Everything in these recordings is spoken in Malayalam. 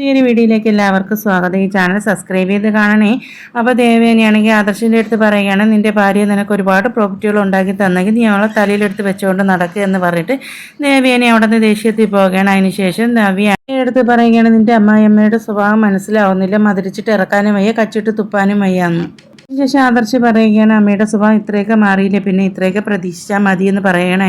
ഈ ഒരു വീഡിയോയിലേക്ക് എല്ലാവർക്കും സ്വാഗതം. ഈ ചാനൽ സബ്സ്ക്രൈബ് ചെയ്ത് കാണണേ. അപ്പോൾ ദേവേനയാണെങ്കിൽ ആദർശിൻ്റെ അടുത്ത് പറയുകയാണ്, നിൻ്റെ ഭാര്യ നിനക്ക് ഒരുപാട് പ്രോപ്പർട്ടികൾ ഉണ്ടാക്കി തന്നെങ്കിൽ നീ അവളെ തലയിലെടുത്ത് വെച്ചുകൊണ്ട് നടക്കുക എന്ന് പറഞ്ഞിട്ട് ദേവേനെ അവിടെ നിന്ന് ദേഷ്യത്തിൽ പോവുകയാണ്. അതിനുശേഷം നവ്യ എടുത്ത് പറയുകയാണ്, നിൻ്റെ അമ്മായിയമ്മയുടെ സ്വഭാവം മനസ്സിലാവുന്നില്ല, മതിരിച്ചിട്ട് ഇറക്കാനും വയ്യ, കച്ചിട്ട് തുപ്പാനും വയ്യാന്ന്. അതിനുശേഷം ആദർശ് പറയുകയാണ്, അമ്മയുടെ സ്വഭാവം ഇത്രയൊക്കെ മാറിയില്ല, പിന്നെ ഇത്രയൊക്കെ പ്രതീക്ഷിച്ചാൽ മതി എന്ന് പറയുകയാണ്.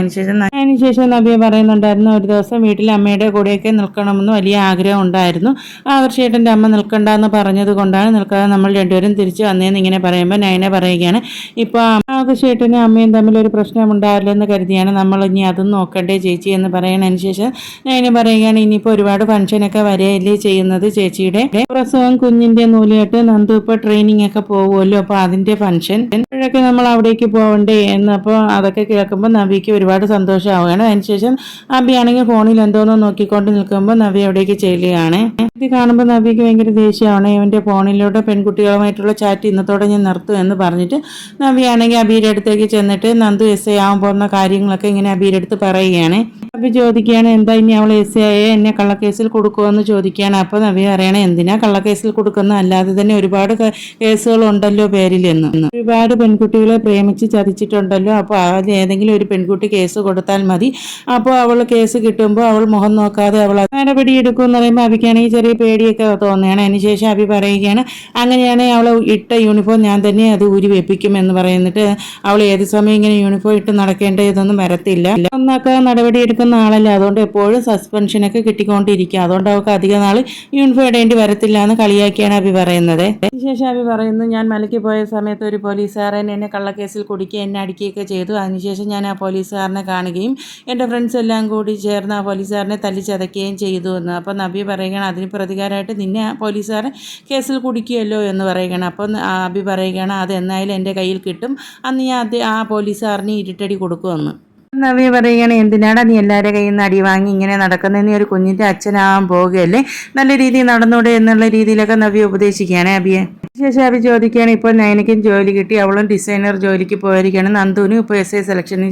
അതിനുശേഷം നബിയ പറയുന്നുണ്ടായിരുന്നു, ഒരു ദിവസം വീട്ടിൽ അമ്മയുടെ കൂടെയൊക്കെ നിൽക്കണമെന്ന് വലിയ ആഗ്രഹം ഉണ്ടായിരുന്നു. ആദർശേട്ടൻ്റെ അമ്മ നിൽക്കണ്ടെന്ന് പറഞ്ഞത് കൊണ്ടാണ് നിൽക്കാതെ നമ്മൾ രണ്ടുപേരും തിരിച്ചു വന്നതെന്ന് ഇങ്ങനെ പറയുമ്പോൾ നയന പറയുകയാണ്, ഇപ്പോൾ ആദർശേട്ടനും അമ്മയും തമ്മിൽ ഒരു പ്രശ്നം ഉണ്ടാവില്ലെന്ന് കരുതിയാണ് നമ്മൾ ഇനി അതും നോക്കണ്ടേ ചേച്ചി എന്ന് പറയണം. അതിനുശേഷം നയന പറയുകയാണ്, ഇനിയിപ്പോൾ ഒരുപാട് ഫംഗ്ഷനൊക്കെ വരികയല്ലേ ചെയ്യുന്നത്, ചേച്ചിയുടെ പ്രസവം കുഞ്ഞിൻ്റെ നൂലുകെട്ട് നന്ദു ഇപ്പോൾ ട്രെയിനിങ് ഒക്കെ പോകുമല്ലോ, അപ്പോൾ അതിൻ്റെ ഫംഗ്ഷൻ ഇപ്പോഴൊക്കെ നമ്മൾ അവിടേക്ക് പോകണ്ടേ എന്നപ്പോൾ അതൊക്കെ കേൾക്കുമ്പോൾ നവിക്ക് ഒരുപാട് സന്തോഷമാവുകയാണ്. അതിനുശേഷം അബിയാണെങ്കിൽ ഫോണിൽ എന്തോന്നോ നോക്കിക്കൊണ്ട് നിൽക്കുമ്പോൾ നവി അവിടേക്ക് ചെല്ലുകയാണ്. ഇത് കാണുമ്പോൾ നവിക്ക് ഭയങ്കര ദേഷ്യമാണ്. ഇവൻ്റെ ഫോണിലൂടെ പെൺകുട്ടികളുമായിട്ടുള്ള ചാറ്റ് ഇന്നത്തോടെ ഞാൻ നിർത്തും എന്ന് പറഞ്ഞിട്ട് നവിയാണെങ്കിൽ അബിയുടെ അടുത്തേക്ക് ചെന്നിട്ട് നന്ദു എസ് ആവാൻ പോകുന്ന കാര്യങ്ങളൊക്കെ ഇങ്ങനെ അബിയുടെ അടുത്ത് പറയുകയാണ്. അബി ചോദിക്കുകയാണ്, എന്താ ഇനി അവൾ എസ് ആയ എന്നെ കള്ളക്കേസിൽ കൊടുക്കുമെന്ന് ചോദിക്കുകയാണ്. അപ്പോൾ നവി പറയണേ, എന്തിനാ കള്ളക്കേസിൽ കൊടുക്കുന്നത്, അല്ലാതെ തന്നെ ഒരുപാട് കേസുകളുണ്ടല്ലോ പേരിലെന്ന്, ഒരുപാട് പെൺകുട്ടികളെ പ്രേമിച്ച് ചതിച്ചിട്ടുണ്ടല്ലോ, അപ്പോൾ അതിൽ ഏതെങ്കിലും ഒരു പെൺകുട്ടി കേസ് കൊടുത്താൽ മതി, അപ്പോൾ അവൾ കേസ് കിട്ടുമ്പോൾ അവൾ മുഖം നോക്കാതെ അവൾ നടപടി എടുക്കും എന്ന് പറയുമ്പോൾ അബിക്കാണെങ്കിൽ ചെറിയ പേടിയൊക്കെ തോന്നുകയാണ്. അതിനുശേഷം അബി പറയുകയാണ്, അങ്ങനെയാണെങ്കിൽ അവൾ ഇട്ട യൂണിഫോം ഞാൻ തന്നെ അത് ഊരി വെപ്പിക്കും എന്ന് പറയുന്നിട്ട്, അവൾ ഏത് സമയം ഇങ്ങനെ യൂണിഫോം ഇട്ട് നടക്കേണ്ട ഇതൊന്നും വരത്തില്ല, ഒന്നൊക്കെ നടപടി എടുക്കുന്ന ആളല്ല, അതുകൊണ്ട് എപ്പോഴും സസ്പെൻഷനൊക്കെ കിട്ടിക്കൊണ്ടിരിക്കുക, അതുകൊണ്ട് അവൾക്ക് അധിക നാൾ യൂണിഫോം ഇടേണ്ടി വരത്തില്ല എന്ന് കളിയാക്കിയാണ് അബി പറയുന്നത്. അതിനുശേഷം അബി പറയുന്നു, ഞാൻ മലയ്ക്ക് പോയ സമയത്ത് ഒരു പോലീസുകാരൻ എന്നെ കള്ളക്കേസിൽ കുടുക്കി എന്നെ അടിക്കുകയൊക്കെ ചെയ്തു. അതിനുശേഷം ഞാൻ ആ പോലീസുകാരനെ കാണുകയും എൻ്റെ ഫ്രണ്ട്സ് എല്ലാം കൂടി ചേർന്ന് ആ പോലീസുകാരനെ തല്ലിച്ചതയ്ക്കുകയും ചെയ്തു എന്ന്. അപ്പോൾ നബി പറയുകയാണ്, അതിന് പ്രതികാരമായിട്ട് നിന്നെ ആ പോലീസുകാരൻ കേസിൽ കുടിക്കുകയല്ലോ എന്ന് പറയുകയാണ്. അപ്പം അബി പറയുകയാണ്, അത് എന്നായാലും എൻ്റെ കയ്യിൽ കിട്ടും, അന്ന് ഞാൻ ആ പോലീസുകാരന് ഇരുട്ടടി കൊടുക്കുമെന്ന്. നവ്യ പറയുകയാണ്, എന്തിനാടാ നീ എല്ലാവരുടെ കയ്യിൽ നിന്ന് അടി വാങ്ങി ഇങ്ങനെ നടക്കുന്നത്, നീ ഒരു കുഞ്ഞിൻ്റെ അച്ഛനാവാൻ പോവുകയല്ലേ, നല്ല രീതിയിൽ നടന്നൂടെ എന്നുള്ള രീതിയിലൊക്കെ നവ്യ ഉപദേശിക്കുകയാണ് അബിയെ. ശേഷം അബി ചോദിക്കുകയാണ്, ഇപ്പോൾ നയനയ്ക്കും ജോലി കിട്ടി, അവളും ഡിസൈനർ ജോലിക്ക് പോയിരിക്കുകയാണ്, നന്ദുവിനും ഇപ്പോൾ എസ് ഐ സെലക്ഷന്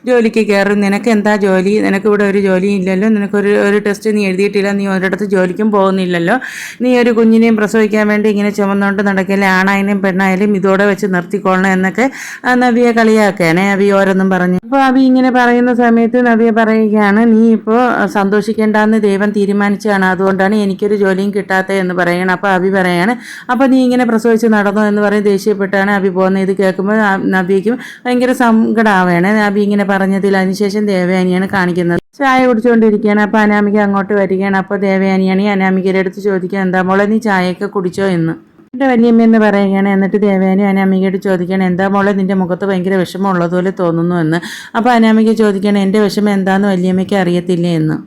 ജോലിക്ക് കയറും, നിനക്ക് എന്താ ജോലി, നിനക്ക് ഇവിടെ ഒരു ജോലിയും ഇല്ലല്ലോ, നിനക്കൊരു ടെസ്റ്റ് നീ എഴുതിയിട്ടില്ല, നീ ഒരിടത്ത് ജോലിക്കും പോകുന്നില്ലല്ലോ, നീ ഒരു കുഞ്ഞിനെയും പ്രസവിക്കാൻ വേണ്ടി ഇങ്ങനെ ചുമന്നുകൊണ്ട് നടക്കല്ലേ, ആണായാലും പെണ്ണായാലും ഇതോടെ വെച്ച് നിർത്തിക്കൊള്ളണം എന്നൊക്കെ നവ്യയെ കളിയാക്കുകയാണ് അബി ഓരോന്നും പറഞ്ഞു. അപ്പോൾ അബി ഇങ്ങനെ പറയുന്ന സമയത്ത് നവ്യ പറയുകയാണ്, നീ ഇപ്പോൾ സന്തോഷിക്കേണ്ടെന്ന് ദൈവം തീരുമാനിച്ചതാണ്, അതുകൊണ്ടാണ് എനിക്കൊരു ജോലിയും കിട്ടാത്തത് എന്ന് പറയണം. അപ്പോൾ അബി പറയാണ്, അപ്പോൾ നീ ഇങ്ങനെ പ്രസവിച്ച് നടന്നോ എന്ന് പറയും ദേഷ്യപ്പെട്ടാണ് അബി പോകുന്നത്. ഇത് കേൾക്കുമ്പോൾ നവ്യയ്ക്കും ഭയങ്കര സങ്കടമാവുകയാണ് അബി ഇങ്ങനെ പറഞ്ഞതിൽ. അതിനുശേഷം ദേവയാനിയാണ് കാണിക്കുന്നത്. ചായ കുടിച്ചുകൊണ്ടിരിക്കുകയാണ്. അപ്പോൾ അനാമിക അങ്ങോട്ട് വരികയാണ്. അപ്പോൾ ദേവയാനിയാണ് അനാമികയുടെ അടുത്ത് ചോദിക്കുക, എന്താ മോളെ നീ ചായയൊക്കെ കുടിച്ചോ എന്ന്. എൻ്റെ വല്യമ്മയെന്ന് പറയുകയാണ്. എന്നിട്ട് ദേവയാനി അനാമികയോട് ചോദിക്കുകയാണ്, എന്താ മോളെ നിൻ്റെ മുഖത്ത് ഭയങ്കര വിഷമം ഉള്ളതുപോലെ തോന്നുന്നു എന്ന്. അപ്പോൾ അനാമിക ചോദിക്കുകയാണ്, എൻ്റെ വിഷമം എന്താണെന്ന് വല്യമ്മയ്ക്ക് അറിയത്തില്ലേ എന്ന്.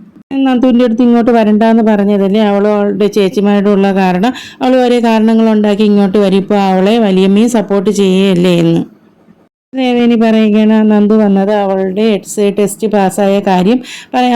നന്ദുവിൻ്റെ അടുത്ത് ഇങ്ങോട്ട് വരണ്ടെന്ന് പറഞ്ഞതല്ലേ, അവളുടെ ചേച്ചിമാരോടുള്ള കാരണം അവൾ ഓരോ കാരണങ്ങളുണ്ടാക്കി ഇങ്ങോട്ട് വരും, ഇപ്പോൾ അവളെ വലിയമ്മയും സപ്പോർട്ട് ചെയ്യുകയല്ലേ എന്ന്. ദേവേനി പറയുകയാണ്, നന്ദു വന്നത് അവളുടെ എക്സ് ടെസ്റ്റ് പാസ്സായ കാര്യം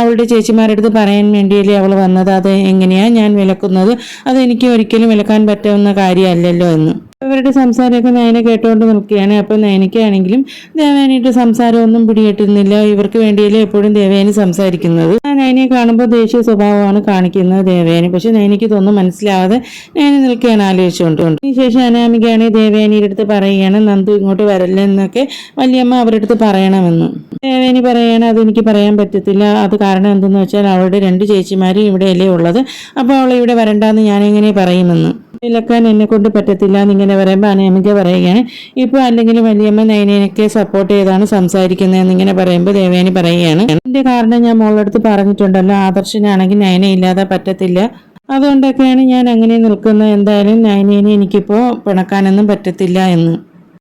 അവളുടെ ചേച്ചിമാരുടെ അടുത്ത് പറയാൻ വേണ്ടിയല്ലേ അവൾ വന്നത്, അത് എങ്ങനെയാണ് ഞാൻ വിലക്കുന്നത്, അത് എനിക്ക് ഒരിക്കലും വിലക്കാൻ പറ്റുന്ന കാര്യമല്ലല്ലോ എന്ന്. ഇവരുടെ സംസാരമൊക്കെ നയന കേട്ടുകൊണ്ട് നിൽക്കുകയാണ്. അപ്പോൾ നയനയ്ക്കാണെങ്കിലും ദേവേനിയുടെ സംസാരമൊന്നും പിടികിട്ടുന്നില്ല, ഇവർക്ക് വേണ്ടിയല്ലേ എപ്പോഴും ദേവേനി സംസാരിക്കുന്നത്. നയനയെ കാണുമ്പോൾ ദേഷ്യ സ്വഭാവമാണ് കാണിക്കുന്നത് ദേവേനി, പക്ഷെ നയനയ്ക്ക് ഇതൊന്നും മനസ്സിലാവാതെ നയന നിൽക്കുകയാണ് ആലോചിച്ചുകൊണ്ട്. അതിനുശേഷം അനാമികയാണെങ്കിൽ ദേവേനിയുടെ അടുത്ത് പറയുകയാണ്, നന്ദു ഇങ്ങോട്ട് വരല്ലെന്നൊക്കെ വല്യമ്മ അവരുടെ അടുത്ത് പറയണമെന്ന്. ദേവേനി പറയുകയാണ്, അതെനിക്ക് പറയാൻ പറ്റത്തില്ല, അത് കാരണം എന്തെന്ന് വെച്ചാൽ അവളുടെ 2 ചേച്ചിമാരും ഇവിടെയല്ലേ ഉള്ളത്, അപ്പോൾ അവളെ ഇവിടെ വരണ്ടെന്ന് ഞാനെങ്ങനെ പറയുമെന്ന്. വിലക്കാൻ എന്നെ കൊണ്ട് പറ്റത്തില്ല എന്നിങ്ങനെ പറയുമ്പോൾ അനാമിക പറയുകയാണ്, ഇപ്പോൾ അല്ലെങ്കിൽ വലിയമ്മ നയനയൊക്കെ സപ്പോർട്ട് ചെയ്താണ് സംസാരിക്കുന്നത് എന്നിങ്ങനെ പറയുമ്പോൾ ദേവേനി പറയുകയാണ്, എൻ്റെ കാരണം ഞാൻ മോളടുത്ത് പറഞ്ഞിട്ടുണ്ടല്ലോ, ആദർശനാണെങ്കിൽ നയന ഇല്ലാതെ പറ്റത്തില്ല, അതുകൊണ്ടൊക്കെയാണ് ഞാൻ അങ്ങനെ നിൽക്കുന്നത്, എന്തായാലും നയനേനെ എനിക്കിപ്പോൾ പിണക്കാനൊന്നും പറ്റത്തില്ല എന്ന്.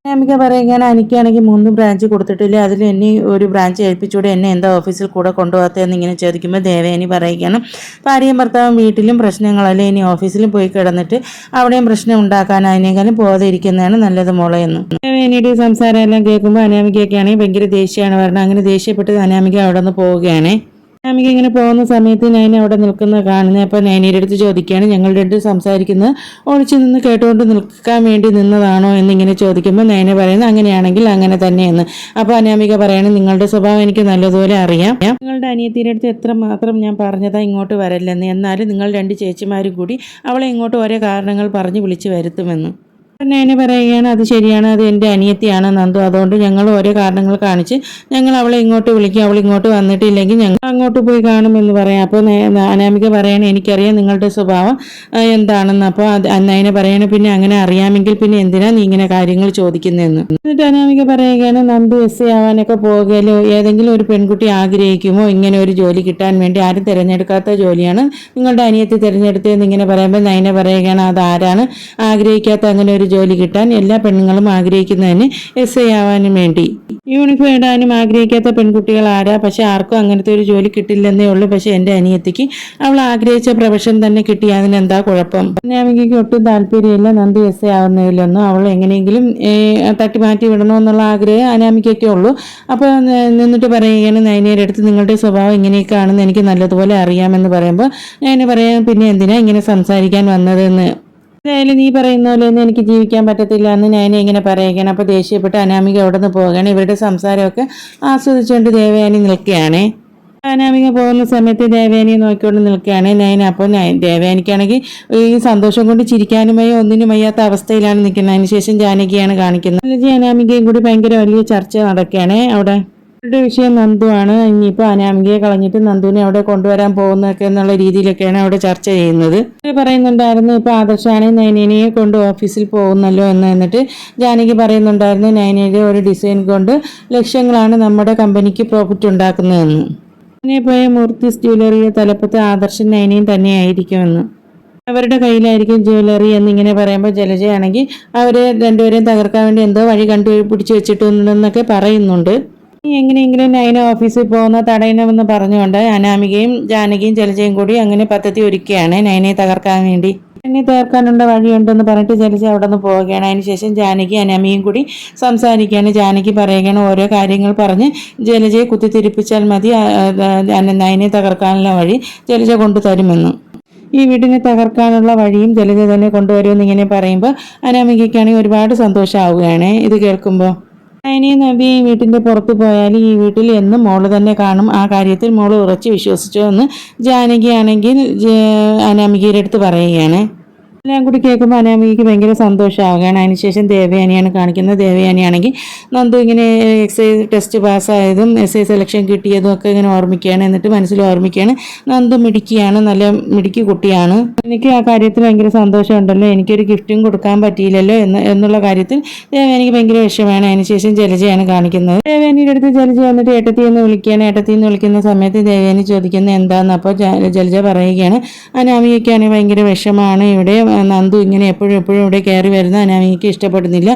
അനാമിക പറയുകയാണ്, എനിക്കാണെങ്കിൽ 3 ബ്രാഞ്ച് കൊടുത്തിട്ടില്ല, അതിൽ എന്നെ ഒരു ബ്രാഞ്ച് ഏൽപ്പിച്ചൂടെ, എന്നെ എന്താ ഓഫീസിൽ കൂടെ കൊണ്ടുപോകാത്തതെന്ന് ഇങ്ങനെ ചോദിക്കുമ്പോൾ ദേവേനി പറയുകയാണ്, ഭാര്യയും ഭർത്താവും വീട്ടിലും പ്രശ്നങ്ങളല്ലേ, ഇനി ഓഫീസിലും പോയി കിടന്നിട്ട് അവിടെയും പ്രശ്നം ഉണ്ടാക്കാൻ അതിനേക്കാളും പോകാതെ ഇരിക്കുന്നതാണ് നല്ലത് മോളെ എന്ന്. ദേവേനിയുടെ സംസാരം എല്ലാം കേൾക്കുമ്പോൾ അനാമികയൊക്കെയാണെങ്കിൽ ഭയങ്കര ദേഷ്യമാണ് പറഞ്ഞത്. അങ്ങനെ ദേഷ്യപ്പെട്ട് അനാമിക അവിടെ നിന്ന് പോവുകയാണ്. അനാമിക ഇങ്ങനെ പോകുന്ന സമയത്ത് നൈന അവിടെ നിൽക്കുന്ന കാണുന്നത്. അപ്പോൾ നൈനയുടെ അടുത്ത് ചോദിക്കുകയാണ്, ഞങ്ങൾ രണ്ടും സംസാരിക്കുന്നത് ഒളിച്ചു നിന്ന് കേട്ടുകൊണ്ട് നിൽക്കാൻ വേണ്ടി നിന്നതാണോ എന്നിങ്ങനെ ചോദിക്കുമ്പോൾ നൈന പറയുന്നത് അങ്ങനെയാണെങ്കിൽ അങ്ങനെ തന്നെയെന്ന്. അപ്പോൾ അനാമിക പറയണം, നിങ്ങളുടെ സ്വഭാവം എനിക്ക് നല്ലതുപോലെ അറിയാം. നിങ്ങളുടെ അനിയത്തിയുടെ അടുത്ത് എത്രമാത്രം ഞാൻ പറഞ്ഞതാ ഇങ്ങോട്ട് വരല്ലെന്ന്. എന്നാലും നിങ്ങൾ രണ്ട് ചേച്ചിമാരും കൂടി അവളെ ഇങ്ങോട്ട് ഓരോ കാരണങ്ങൾ പറഞ്ഞ് വിളിച്ചു വരുത്തുമെന്ന്. നൈന പറയുകയാണ്, അത് ശരിയാണ്, അത് എൻ്റെ അനിയത്തിയാണ് നന്ദു, അതുകൊണ്ട് ഞങ്ങൾ ഓരോ കാരണങ്ങൾ കാണിച്ച് ഞങ്ങൾ അവളെ ഇങ്ങോട്ട് വിളിക്കും. അവൾ ഇങ്ങോട്ട് വന്നിട്ടില്ലെങ്കിൽ ഞങ്ങൾ അങ്ങോട്ട് പോയി കാണുമെന്ന് പറയാം. അപ്പോൾ അനാമിക പറയണ, എനിക്കറിയാം നിങ്ങളുടെ സ്വഭാവം എന്താണെന്ന്. അപ്പോൾ നൈന പറയണ, പിന്നെ അങ്ങനെ അറിയാമെങ്കിൽ പിന്നെ എന്തിനാ നീ ഇങ്ങനെ കാര്യങ്ങൾ ചോദിക്കുന്നതെന്ന്. എന്നിട്ട് അനാമിക പറയുകയാണ്, നന്ദു എസ് ആവാനൊക്കെ പോകുകയല്ലോ, ഏതെങ്കിലും ഒരു പെൺകുട്ടി ആഗ്രഹിക്കുമോ ഇങ്ങനെ ഒരു ജോലി കിട്ടാൻ വേണ്ടി? ആരും തിരഞ്ഞെടുക്കാത്ത ജോലിയാണ് നിങ്ങളുടെ അനിയത്തി തിരഞ്ഞെടുത്തതെന്ന് ഇങ്ങനെ പറയുമ്പോൾ നൈന പറയുകയാണ്, അതാരാണ് ആഗ്രഹിക്കാത്ത അങ്ങനെ ഒരു ജോലി കിട്ടാൻ? എല്ലാ പെണ്ണുങ്ങളും ആഗ്രഹിക്കുന്നതിന് എസ് ആവാനും വേണ്ടി. യൂണിഫോം ഇടാനും ആഗ്രഹിക്കാത്ത പെൺകുട്ടികൾ ആരാ? പക്ഷെ ആർക്കും അങ്ങനത്തെ ഒരു ജോലി കിട്ടില്ലെന്നേ ഉള്ളൂ. പക്ഷെ എൻ്റെ അനിയത്തിക്ക് അവൾ ആഗ്രഹിച്ച പ്രൊഫഷൻ തന്നെ കിട്ടി, അതിനെന്താ കുഴപ്പം? അനാമികയ്ക്ക് ഒട്ടും താല്പര്യമില്ല നന്ദി എസ് ആവുന്നതിലൊന്നും. അവൾ എങ്ങനെയെങ്കിലും തട്ടിമാറ്റി വിടണമെന്നുള്ള ആഗ്രഹം അനാമികയ്ക്കേ ഉള്ളൂ. അപ്പോൾ നിന്നിട്ട് പറയുകയാണ്, നൈനയുടെ അടുത്ത് നിങ്ങളുടെ സ്വഭാവം ഇങ്ങനെയൊക്കെയാണെന്ന് എനിക്ക് നല്ലതുപോലെ അറിയാമെന്ന് പറയുമ്പോൾ നൈന പറയാൻ, പിന്നെ എന്തിനാ ഇങ്ങനെ സംസാരിക്കാൻ വന്നതെന്ന്. എന്തായാലും നീ പറയുന്ന പോലെ ഒന്നും എനിക്ക് ജീവിക്കാൻ പറ്റത്തില്ല എന്ന് നൈന ഇങ്ങനെ പറയുകയാണ്. അപ്പോൾ ദേഷ്യപ്പെട്ട് അനാമിക അവിടെ നിന്ന് പോവുകയാണ്. ഇവരുടെ സംസാരമൊക്കെ ആസ്വദിച്ചുകൊണ്ട് ദേവയാനി നിൽക്കുകയാണ്. അനാമിക പോകുന്ന സമയത്ത് ദേവയാനിയെ നോക്കിക്കൊണ്ട് നിൽക്കുകയാണ് നൈന. അപ്പോൾ ദേവയാനിക്കാണെങ്കിൽ ഈ സന്തോഷം കൊണ്ട് ചിരിക്കാനും വയ്യ ഒന്നിനും വയ്യാത്ത അവസ്ഥയിലാണ് നിൽക്കുന്നത്. അതിനുശേഷം ജാനകിയാണ് കാണിക്കുന്നത്. അനാമികയും കൂടി ഭയങ്കര വലിയ ചർച്ച നടക്കുകയാണ് അവിടെ. അവരുടെ വിഷയം നന്ദുവാണ്. ഇനിയിപ്പോൾ അനാമികയെ കളഞ്ഞിട്ട് നന്ദുവിനെ അവിടെ കൊണ്ടുവരാൻ പോകുന്നതൊക്കെ എന്നുള്ള രീതിയിലൊക്കെയാണ് അവിടെ ചർച്ച ചെയ്യുന്നത്. പറയുന്നുണ്ടായിരുന്നു, ഇപ്പോൾ ആദർശാണ് നൈനയെ കൊണ്ട് ഓഫീസിൽ പോകുന്നല്ലോ എന്ന്. എന്നിട്ട് ജാനകി പറയുന്നുണ്ടായിരുന്നു, നൈനയുടെ ഒരു ഡിസൈൻ കൊണ്ട് ലക്ഷങ്ങളാണ് നമ്മുടെ കമ്പനിക്ക് പ്രോഫിറ്റ് ഉണ്ടാക്കുന്നതെന്ന്. നൈനയെ പോയ മൂർത്തിസ് ജ്വല്ലറിയുടെ തലപ്പത്ത് ആദർശൻ നൈനയും തന്നെയായിരിക്കുമെന്ന്. അവരുടെ കയ്യിലായിരിക്കും ജ്വല്ലറി എന്നിങ്ങനെ പറയുമ്പോൾ ജലജയാണെങ്കിൽ അവരെ രണ്ടുപേരെയും തകർക്കാൻ വേണ്ടി എന്തോ വഴി കണ്ടുപിടിച്ച് വെച്ചിട്ടുണ്ടെന്നൊക്കെ പറയുന്നുണ്ട്. എങ്ങനെയെങ്കിലും നൈന ഓഫീസിൽ പോകുന്ന തടയണമെന്ന് പറഞ്ഞുകൊണ്ട് അനാമികയും ജാനകിയും ജലജയും കൂടി അങ്ങനെ പദ്ധതി ഒരുക്കുകയാണ് നൈനയെ തകർക്കാൻ വേണ്ടി. നൈനയെ തകർക്കാനുള്ള വഴിയുണ്ടെന്ന് പറഞ്ഞിട്ട് ജലജ അവിടെ നിന്ന് പോവുകയാണ്. അതിനുശേഷം ജാനകി അനാമികയും കൂടി സംസാരിക്കുകയാണ്. ജാനകി പറയുകയാണ്, ഓരോ കാര്യങ്ങൾ പറഞ്ഞ് ജലജയെ കുത്തിത്തിരിപ്പിച്ചാൽ മതി, നൈനയെ തകർക്കാനുള്ള വഴി ജലജ കൊണ്ടുതരുമെന്ന്. ഈ വീടിനെ തകർക്കാനുള്ള വഴിയും ജലജ തന്നെ കൊണ്ടുവരുമെന്ന് ഇങ്ങനെ പറയുമ്പോൾ അനാമികയ്ക്കാണെങ്കിൽ ഒരുപാട് സന്തോഷമാവുകയാണ് ഇത് കേൾക്കുമ്പോൾ. നൈനയും നവ്യയും വീട്ടിൻ്റെ പുറത്ത് പോയാൽ ഈ വീട്ടിൽ എന്നും മോള് തന്നെ കാണും. ആ കാര്യത്തിൽ മോള് ഉറച്ച് വിശ്വസിച്ചു എന്ന് ജാനകിയാണെങ്കിൽ അനാമികയുടെ അടുത്ത് പറയുകയാണ്. എല്ലാം കൂടി കേൾക്കുമ്പോൾ അനാമികയ്ക്ക് ഭയങ്കര സന്തോഷമാവുകയാണ്. അതിനുശേഷം ദേവയാനിയാണ് കാണിക്കുന്നത്. ദേവയാനിയാണെങ്കിൽ നന്ദു ഇങ്ങനെ എക്സൈസ് ടെസ്റ്റ് പാസ്സായതും എസ് സെലക്ഷൻ കിട്ടിയതും ഒക്കെ ഇങ്ങനെ ഓർമ്മിക്കുകയാണ്. എന്നിട്ട് മനസ്സിൽ ഓർമ്മിക്കുകയാണ്, നന്ദു മിടുക്കിയാണ്, നല്ല മിടുക്കി കുട്ടിയാണ്. എനിക്ക് ആ കാര്യത്തിൽ ഭയങ്കര സന്തോഷമുണ്ടല്ലോ, എനിക്കൊരു ഗിഫ്റ്റും കൊടുക്കാൻ പറ്റിയില്ലല്ലോ എന്നുള്ള കാര്യത്തിൽ ദേവയാനിക്ക് ഭയങ്കര വിഷമമാണ്. അതിനുശേഷം ജലജയാണ് കാണിക്കുന്നത്. ദേവയാനിയുടെ അടുത്ത് ജലജ വന്നിട്ട് ഏട്ടത്തി എന്ന് വിളിക്കുകയാണ്. ഏട്ടത്തി എന്ന് വിളിക്കുന്ന സമയത്ത് ദേവയാനി ചോദിക്കുന്നത് എന്താണെന്ന്. അപ്പോൾ ജലജ പറയുകയാണ്, അനാമികയ്ക്കാണെങ്കിൽ ഭയങ്കര വിഷമമാണ്, ഇവിടെ നന്ദു ഇങ്ങനെ എപ്പോഴും ഇവിടെ കയറി വരുന്ന അനാമികയ്ക്ക് ഇഷ്ടപ്പെടുന്നില്ല.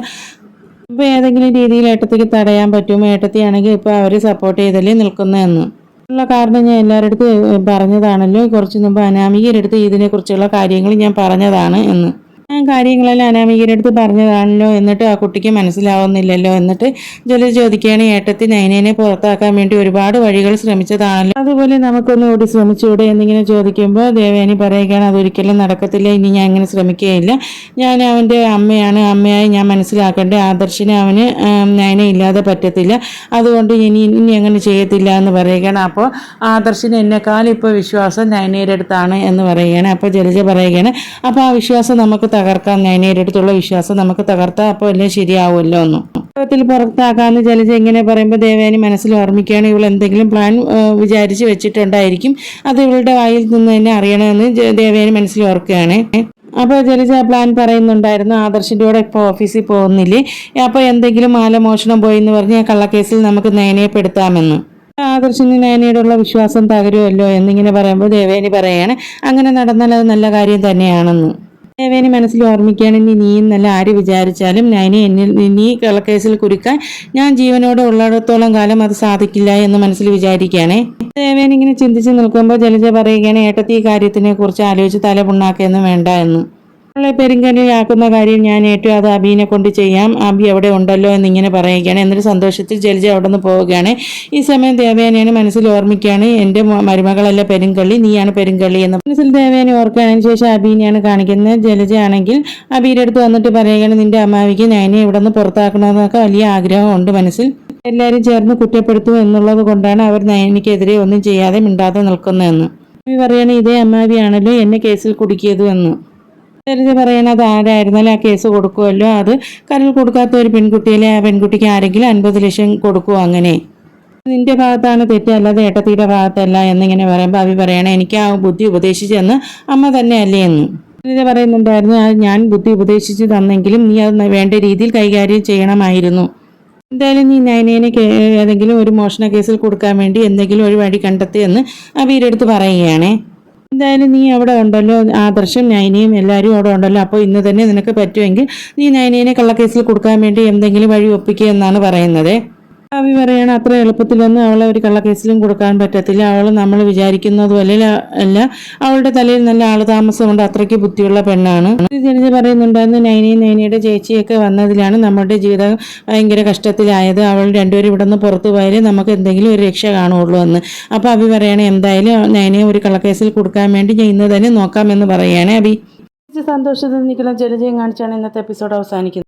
ഇപ്പോൾ ഏതെങ്കിലും രീതിയിൽ ഏട്ടത്തിക്ക് തടയാൻ പറ്റുമോ? ഏട്ടത്തിയാണെങ്കിൽ ഇപ്പോൾ അവരെ സപ്പോർട്ട് ചെയ്തല്ലേ നിൽക്കുന്നതെന്ന് ഉള്ള കാരണം ഞാൻ എല്ലാവരുടെ അടുത്ത് പറഞ്ഞതാണല്ലോ. കുറച്ച് മുമ്പ് അനാമികയുടെ അടുത്ത് ഇതിനെക്കുറിച്ചുള്ള കാര്യങ്ങൾ ഞാൻ പറഞ്ഞതാണ് എന്ന്. ഞാൻ കാര്യങ്ങളെല്ലാം അനാമികയുടെ അടുത്ത് പറഞ്ഞതാണല്ലോ, എന്നിട്ട് ആ കുട്ടിക്ക് മനസ്സിലാവുന്നില്ലല്ലോ. എന്നിട്ട് ജലജ ചോദിക്കുകയാണ്, ഏട്ടത്തി നൈനേനെ പുറത്താക്കാൻ വേണ്ടി ഒരുപാട് വഴികൾ ശ്രമിച്ചതാണല്ലോ, അതുപോലെ നമുക്കൊന്നുകൂടി ശ്രമിച്ചുകൂടെ എന്നിങ്ങനെ ചോദിക്കുമ്പോൾ ദേവയാനി പറയുകയാണ്, അതൊരിക്കലും നടക്കത്തില്ല, ഇനി ഞാൻ ഇങ്ങനെ ശ്രമിക്കുകയില്ല. ഞാൻ അവൻ്റെ അമ്മയാണ്, അമ്മയായി ഞാൻ മനസ്സിലാക്കേണ്ടത്. ആദർശിന് അവന് നൈന ഇല്ലാതെ പറ്റത്തില്ല, അതുകൊണ്ട് ഇനി അങ്ങനെ ചെയ്യത്തില്ല എന്ന് പറയുകയാണ്. അപ്പോൾ ആദർശിന് എന്നെക്കാളും ഇപ്പോൾ വിശ്വാസം നൈനയുടെ അടുത്താണ് എന്ന് പറയുകയാണ്. അപ്പോൾ ജലജ പറയുകയാണ്, അപ്പോൾ ആ വിശ്വാസം നമുക്ക് തകർക്കാം, നൈനയുടെ അടുത്തുള്ള വിശ്വാസം നമുക്ക് തകർത്താൽ അപ്പോൾ എല്ലാം ശരിയാവുമല്ലോ എന്നു. ത്തിൽ പുറത്താക്കാമെന്ന് ജലജ ഇങ്ങനെ പറയുമ്പോൾ ദേവയാനി മനസ്സിൽ ഓർമ്മിക്കുകയാണ്, ഇവൾ എന്തെങ്കിലും പ്ലാൻ വിചാരിച്ച് വെച്ചിട്ടുണ്ടായിരിക്കും, അത് ഇവളുടെ വായിൽ നിന്ന് തന്നെ അറിയണമെന്ന് ദേവയാനി മനസ്സിൽ ഓർക്കുകയാണ്. അപ്പോൾ ജലജ പ്ലാൻ പറയുന്നുണ്ടായിരുന്നു, ആദർശിൻ്റെ കൂടെ ഇപ്പോൾ ഓഫീസിൽ പോകുന്നില്ലേ, അപ്പോൾ എന്തെങ്കിലും മാലമോഷണം പോയി എന്ന് പറഞ്ഞ് കള്ളക്കേസിൽ നമുക്ക് നൈനയെ പെടുത്താമെന്ന്. ആദർശിന് നൈനയോടുള്ള വിശ്വാസം തകരുമല്ലോ എന്നിങ്ങനെ പറയുമ്പോൾ ദേവയാനി പറയുകയാണ്, അങ്ങനെ നടന്നാൽ അത് നല്ല കാര്യം തന്നെയാണെന്ന്. ദേവയാനി മനസ്സിൽ ഓർമ്മിക്കുകയാണ്, നീ എന്നല്ല ആര് വിചാരിച്ചാലും നൈനെ നീ കള്ളക്കേസിൽ കുരുക്കാൻ ഞാൻ ജീവനോടെ ഉള്ളിടത്തോളം കാലം അത് സാധിക്കില്ല എന്ന് മനസ്സിൽ വിചാരിക്കുകയാണ്. ദേവയാനി ഇങ്ങനെ ചിന്തിച്ച് നിൽക്കുമ്പോൾ ജലജ പറയുകയാണ്, ഏട്ടത്തി ഈ കാര്യത്തിനെ കുറിച്ച് ആലോചിച്ച് തല പുണ്ണാക്കൊന്നും വേണ്ട എന്ന്. അവളെ പെരുങ്കലിയാക്കുന്ന കാര്യം ഞാൻ ഏറ്റവും അത് അബീനെ കൊണ്ട് ചെയ്യാം, അബി അവിടെ ഉണ്ടല്ലോ എന്നിങ്ങനെ പറയുകയാണ്. എന്നൊരു സന്തോഷത്തിൽ ജലജ അവിടെ നിന്ന് പോവുകയാണ്. ഈ സമയം ദേവയാനിയാണ് മനസ്സിൽ ഓർമ്മിക്കുകയാണ്, എൻ്റെ മരുമകളല്ല പെരുങ്കള്ളി, നീയാണ് പെരുങ്കള്ളി എന്ന് മനസ്സിൽ ദേവയാനി ഓർക്കുകയാണ്. ശേഷം അബീനെയാണ് കാണിക്കുന്നത്. ജലജ ആണെങ്കിൽ അബിയുടെ അടുത്ത് വന്നിട്ട് പറയുകയാണ്, നിന്റെ അമ്മാവിക്ക് നയനെ ഇവിടെ നിന്ന് പുറത്താക്കണമെന്നൊക്കെ വലിയ ആഗ്രഹമുണ്ട് മനസ്സിൽ, എല്ലാവരും ചേർന്ന് കുറ്റപ്പെടുത്തും എന്നുള്ളത് കൊണ്ടാണ് അവർ നയനിക്കെതിരെ ഒന്നും ചെയ്യാതെ മിണ്ടാതെ നിൽക്കുന്നതെന്ന്. അബി പറയാണ്, ഇതേ അമ്മാവിയാണല്ലോ എന്നെ കേസിൽ കുടുക്കിയതുമെന്ന്. ജലജ പറയണത് അത് ആരായിരുന്നാലും ആ കേസ് കൊടുക്കുമല്ലോ, അത് കരൾ കൊടുക്കാത്ത ഒരു പെൺകുട്ടിയിലെ ആ പെൺകുട്ടിക്ക് ആരെങ്കിലും 50 ലക്ഷം കൊടുക്കുമോ, അങ്ങനെ നിന്റെ ഭാഗത്താണ് തെറ്റ്, അല്ലാതെ ഏട്ടത്തിയുടെ ഭാഗത്തല്ല എന്നിങ്ങനെ പറയുമ്പോൾ അഭി പറയണേ, എനിക്ക് ആ ബുദ്ധി ഉപദേശിച്ചെന്ന് അമ്മ തന്നെയല്ലേ എന്ന്. ജലജ പറയുന്നുണ്ടായിരുന്നു, ഞാൻ ബുദ്ധി ഉപദേശിച്ച് തന്നെങ്കിലും നീ അത് വേണ്ട രീതിയിൽ കൈകാര്യം ചെയ്യണമായിരുന്നു. എന്തായാലും നീ നയനേനെ ഏതെങ്കിലും ഒരു മോഷണ കേസിൽ കൊടുക്കാൻ വേണ്ടി എന്തെങ്കിലും ഒരു വഴി കണ്ടെത്തിയെന്ന് അബിയുടെ അടുത്ത് പറയുകയാണേ. എന്തായാലും നീ അവിടെ ഉണ്ടല്ലോ, ആദർശം നയനയും എല്ലാവരും അവിടെ ഉണ്ടല്ലോ, അപ്പോൾ ഇന്ന് തന്നെ നിനക്ക് പറ്റുമെങ്കിൽ നീ നയനേനെ കള്ളക്കേസിൽ കൊടുക്കാൻ വേണ്ടി എന്തെങ്കിലും വഴി ഒപ്പിക്കുക എന്നാണ് പറയുന്നത്. അഭി പറയണം, അത്ര എളുപ്പത്തിലൊന്നും അവളെ ഒരു കള്ളക്കേസിലും കൊടുക്കാൻ പറ്റത്തില്ല, അവൾ നമ്മൾ വിചാരിക്കുന്നതുപോലെ അല്ല, അവളുടെ തലയിൽ നല്ല ആളുതാമസമുണ്ട്, അത്രയ്ക്ക് ബുദ്ധിയുള്ള പെണ്ണാണ്. ജലജ പറയുന്നുണ്ടായിരുന്നു, നയനയും നയനയുടെ ചേച്ചിയൊക്കെ വന്നതിലാണ് നമ്മുടെ ജീവിതം ഭയങ്കര കഷ്ടത്തിലായത്, അവൾ രണ്ടുപേരും ഇവിടെ നിന്ന് പുറത്തു പോയാലേ നമുക്ക് എന്തെങ്കിലും ഒരു രക്ഷ കാണുള്ളൂ എന്ന്. അപ്പോൾ അഭി പറയണേ, എന്തായാലും നയനയെ ഒരു കള്ളക്കേസിൽ കൊടുക്കാൻ വേണ്ടി ഞാൻ ഇന്ന് തന്നെ നോക്കാമെന്ന് പറയുകയാണ് അഭി. സന്തോഷത്തിൽ നിൽക്കുന്ന ജലജയും കാണിച്ചാണ് ഇന്നത്തെ എപ്പിസോഡ് അവസാനിക്കുന്നത്.